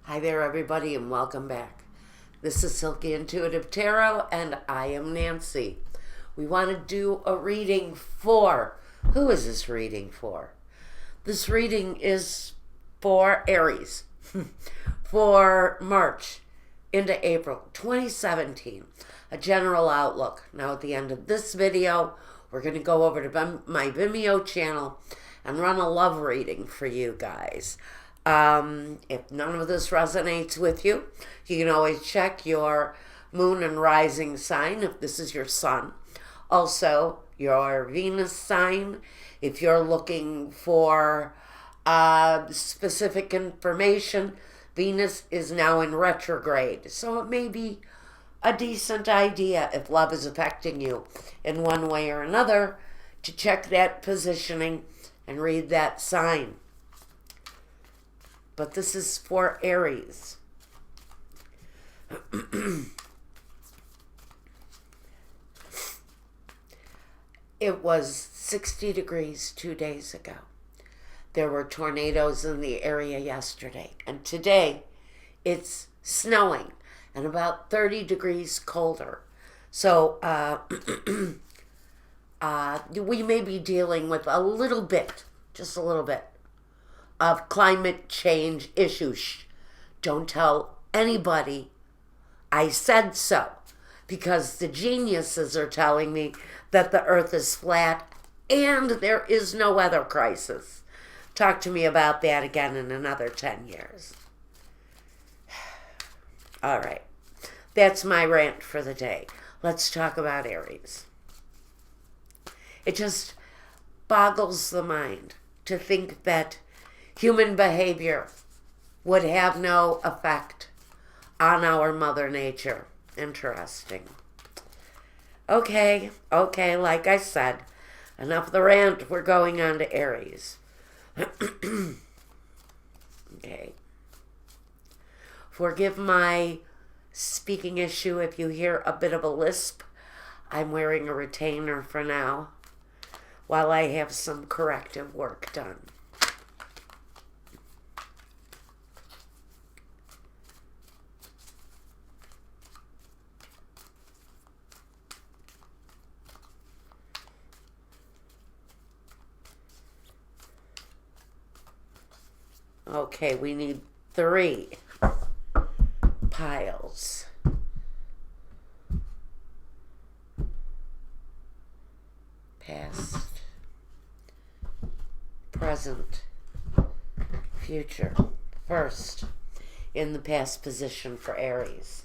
Hi there, everybody, and welcome back. This is Silky Intuitive Tarot, and I am Nancy. We want to do a reading for. Who is this reading for? This reading is for Aries for March into April 2017. A general outlook. Now, at the end of this video, we're going to go over to my Vimeo channel and run a love reading for you guys. If none of this resonates with you, you can always check your moon and rising sign if this is your sun. Also, your Venus sign if you're looking for specific information. Venus is now in retrograde, so it may be a decent idea if love is affecting you in one way or another to check that positioning and read that sign. But this is for Aries. It was 60 degrees 2 days ago. There were tornadoes in the area yesterday. And today, it's snowing and about 30 degrees colder. So we may be dealing with a little bit, just a little bit, of climate change issues. Shh, don't tell anybody I said so, because the geniuses are telling me that the earth is flat and there is no weather crisis. Talk to me about that again in another 10 years. All right, that's my rant for the day. Let's talk about Aries. It just boggles the mind to think that human behavior would have no effect on our Mother Nature. Interesting. Okay, like I said, enough of the rant. We're going on to Aries. Okay. Forgive my speaking issue if you hear a bit of a lisp. I'm wearing a retainer for now while I have some corrective work done. Okay, we need 3 piles. Past, present, future. First, in the past position for Aries,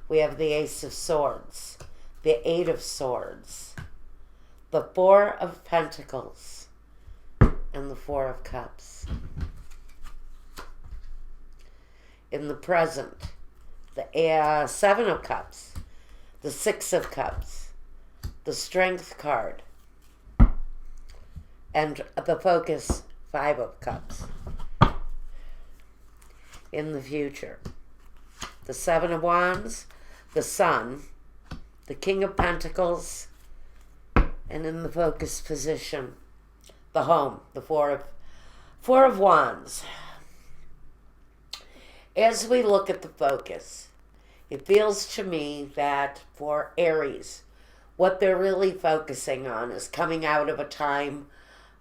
we have the Ace of Swords, the 8 of Swords, the 4 of Pentacles, and the 4 of Cups. In the present, the 7 of Cups, the 6 of Cups, the Strength card, and the Focus, 5 of Cups. In the future, the 7 of Wands, the Sun, the King of Pentacles, and in the Focus position, the Home, the 4 of Wands. As we look at the focus, it feels to me that for Aries, what they're really focusing on is coming out of a time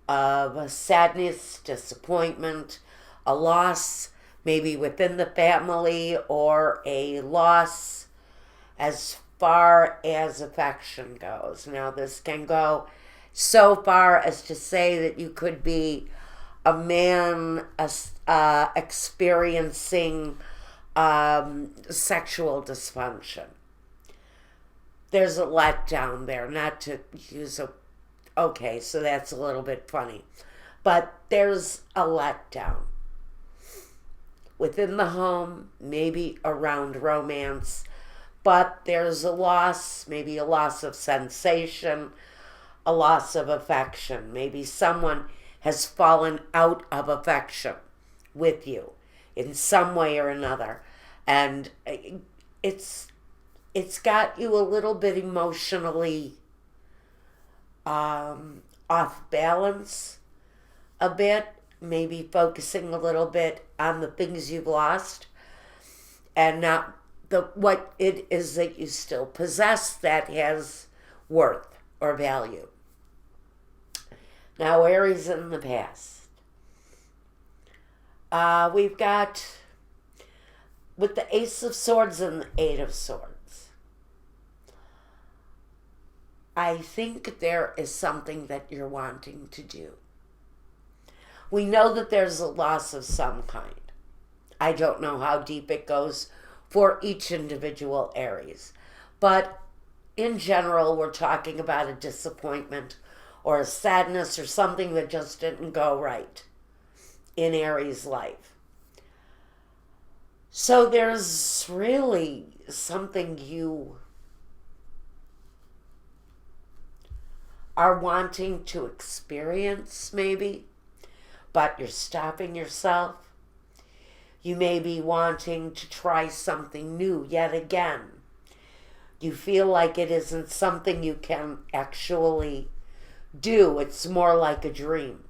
of sadness, disappointment, a loss, maybe within the family, or a loss as far as affection goes. Now, this can go so far as to say that you could be a man experiencing sexual dysfunction. There's a letdown there, not to use a... Okay, so that's a little bit funny. But there's a letdown. Within the home, maybe around romance, but there's a loss, maybe a loss of sensation, a loss of affection. Maybe someone has fallen out of affection with you in some way or another. And it's got you a little bit emotionally off balance a bit, maybe focusing a little bit on the things you've lost and not what it is that you still possess that has worth or value. Now, Aries in the past. We've got, with the Ace of Swords and the Eight of Swords, I think there is something that you're wanting to do. We know that there's a loss of some kind. I don't know how deep it goes for each individual Aries. But in general, we're talking about a disappointment or a sadness or something that just didn't go right in Aries' life. So there's really something you are wanting to experience, maybe, but you're stopping yourself. You may be wanting to try something new yet again. You feel like it isn't something you can actually do. It's more like a dream.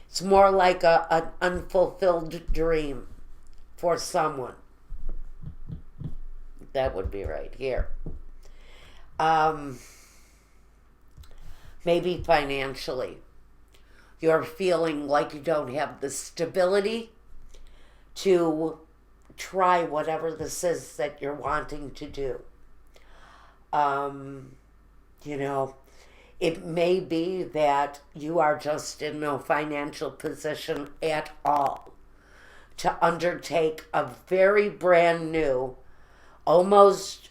It's more like an unfulfilled dream for someone. That would be right here. Maybe financially. You're feeling like you don't have the stability to try whatever this is that you're wanting to do. It may be that you are just in no financial position at all to undertake a very brand new, almost,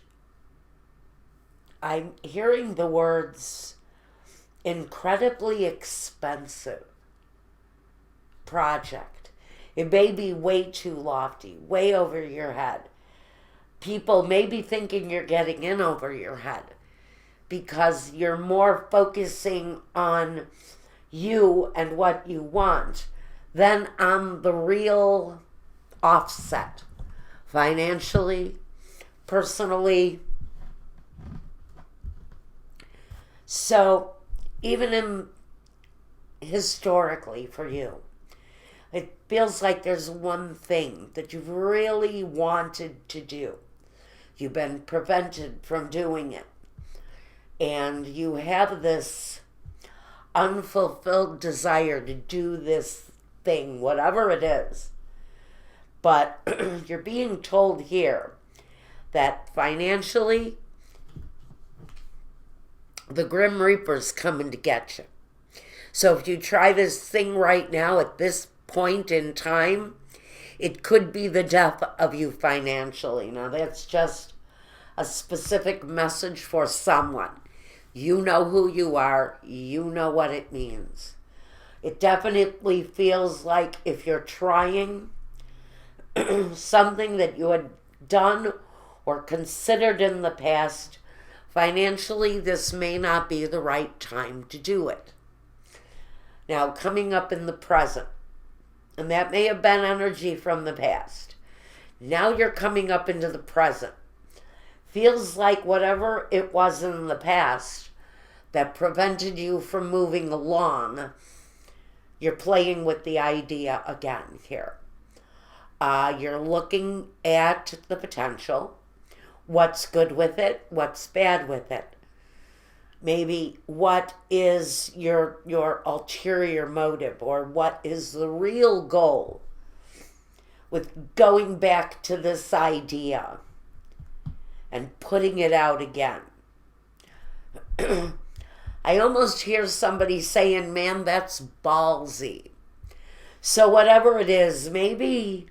I'm hearing the words, incredibly expensive project. It may be way too lofty, way over your head. People may be thinking you're getting in over your head because you're more focusing on you and what you want than on the real offset, financially, personally. So even historically for you, it feels like there's one thing that you've really wanted to do. You've been prevented from doing it. And you have this unfulfilled desire to do this thing, whatever it is. But you're being told here that financially, the Grim Reaper's coming to get you. So if you try this thing right now at this point in time, it could be the death of you financially. Now that's just a specific message for someone. You know who you are. You know what it means. It definitely feels like if you're trying something that you had done or considered in the past, financially this may not be the right time to do it. Now coming up in the present, and that may have been energy from the past. Now you're coming up into the present. Feels like whatever it was in the past that prevented you from moving along, you're playing with the idea again here. You're looking at the potential, what's good with it, what's bad with it. Maybe what is your ulterior motive, or what is the real goal with going back to this idea and putting it out again. I almost hear somebody saying, man, that's ballsy. So whatever it is, maybe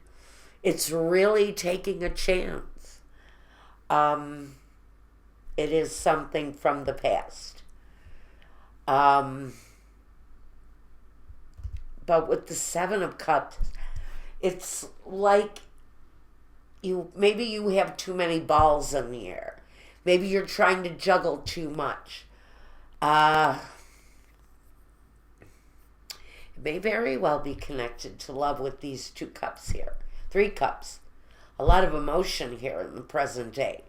it's really taking a chance. It is something from the past. But with the Seven of Cups, it's like maybe you have too many balls in the air. Maybe you're trying to juggle too much. It may very well be connected to love with these 2 cups here. 3 cups. A lot of emotion here in the present day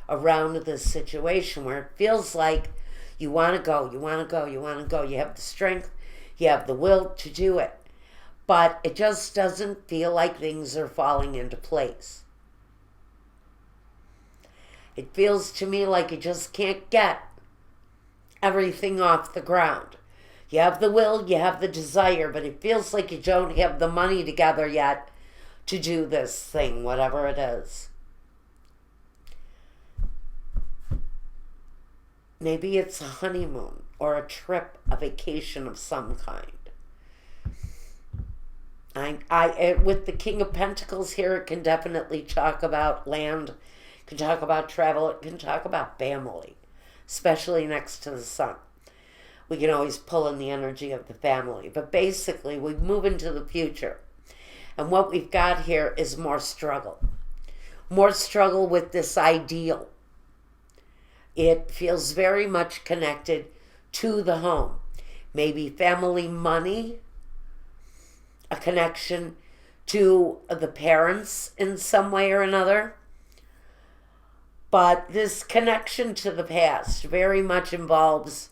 around this situation where it feels like you want to go, you want to go, you want to go. You have the strength, you have the will to do it. But it just doesn't feel like things are falling into place. It feels to me like you just can't get everything off the ground. You have the will, you have the desire, but it feels like you don't have the money together yet to do this thing, whatever it is. Maybe it's a honeymoon or a trip, a vacation of some kind. With the King of Pentacles here, it can definitely talk about land, it can talk about travel, it can talk about family, especially next to the sun. We can always pull in the energy of the family. But basically, we move into the future. And what we've got here is more struggle. More struggle with this ideal. It feels very much connected to the home. Maybe family money, a connection to the parents in some way or another. But this connection to the past very much involves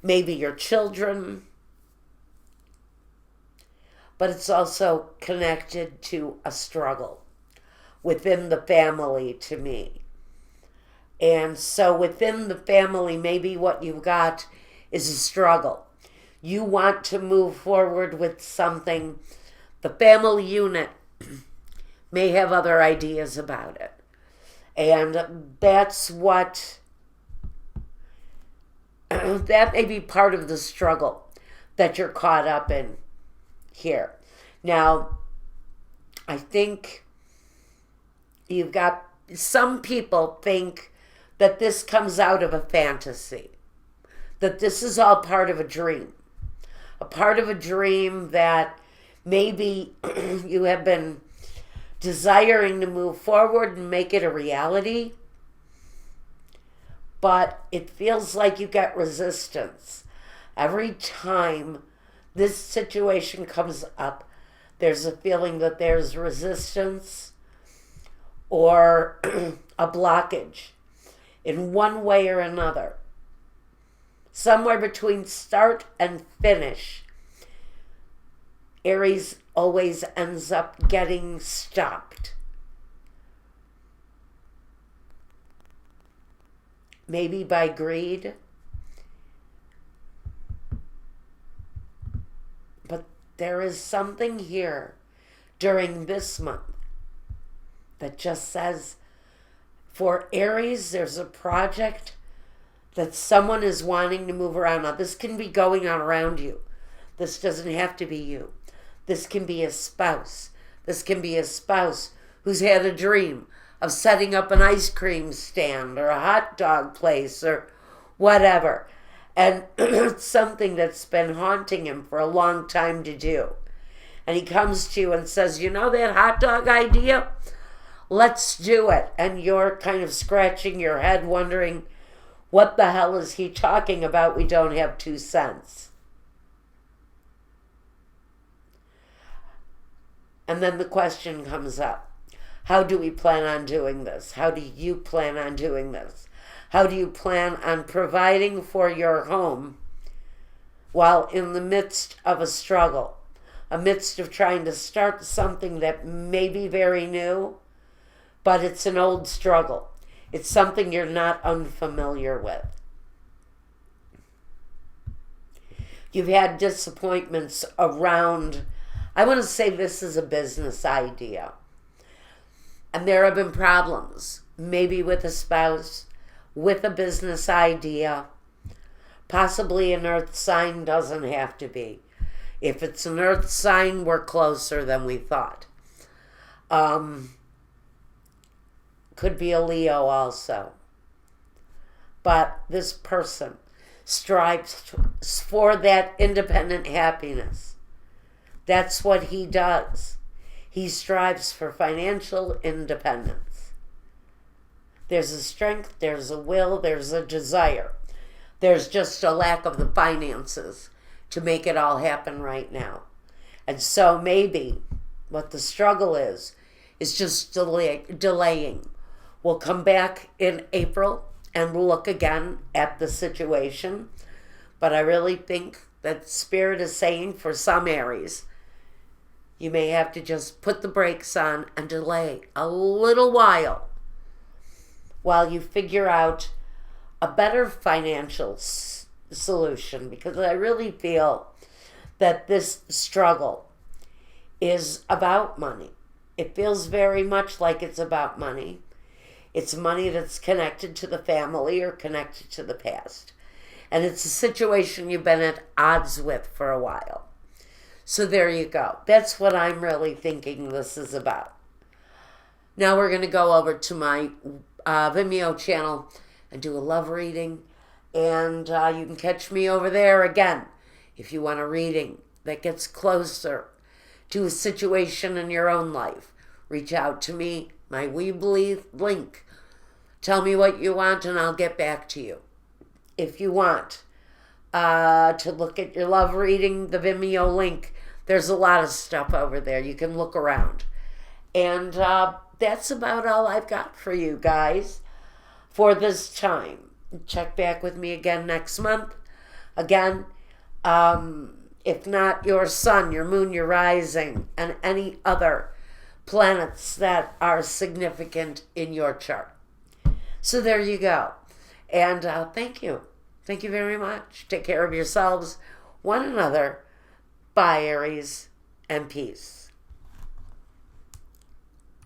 maybe your children, but it's also connected to a struggle within the family to me. And so within the family, maybe what you've got is a struggle. You want to move forward with something. The family unit may have other ideas about it. And that's what, that may be part of the struggle that you're caught up in here. Now, I think you've got, some people think that this comes out of a fantasy, that this is all part of a dream that maybe you have been desiring to move forward and make it a reality, but it feels like you get resistance. Every time this situation comes up, there's a feeling that there's resistance or a blockage in one way or another. Somewhere between start and finish, Aries always ends up getting stopped. Maybe by greed. But there is something here during this month that just says, for Aries, there's a project that someone is wanting to move around. Now, this can be going on around you. This doesn't have to be you. This can be a spouse. This can be a spouse who's had a dream of setting up an ice cream stand or a hot dog place or whatever. And it's something that's been haunting him for a long time to do. And he comes to you and says, you know that hot dog idea? Let's do it. And you're kind of scratching your head wondering, what the hell is he talking about? We don't have 2 cents. And then the question comes up. How do we plan on doing this? How do you plan on doing this? How do you plan on providing for your home while in the midst of a struggle, amidst of trying to start something that may be very new, but it's an old struggle. It's something you're not unfamiliar with. You've had disappointments around, I want to say this is a business idea. And there have been problems, maybe with a spouse, with a business idea. Possibly an earth sign, doesn't have to be. If it's an earth sign, we're closer than we thought. Could be a Leo also. But this person strives for that independent happiness. That's what he does. He strives for financial independence. There's a strength, there's a will, there's a desire. There's just a lack of the finances to make it all happen right now. And so maybe what the struggle is just delaying. We'll come back in April and we'll look again at the situation. But I really think that Spirit is saying for some Aries, you may have to just put the brakes on and delay a little while while you figure out a better financial solution, because I really feel that this struggle is about money. It feels very much like it's about money. It's money that's connected to the family or connected to the past. And it's a situation you've been at odds with for a while. So there you go. That's what I'm really thinking this is about. Now we're going to go over to my Vimeo channel and do a love reading. And you can catch me over there again if you want a reading that gets closer to a situation in your own life. Reach out to me, my Weebly link. Tell me what you want and I'll get back to you. If you want to look at your love reading, the Vimeo link, there's a lot of stuff over there. You can look around. And that's about all I've got for you guys for this time. Check back with me again next month. Again, if not your sun, your moon, your rising, and any other planets that are significant in your chart. So there you go. And thank you. Thank you very much. Take care of yourselves, one another. Bye, Aries, and peace.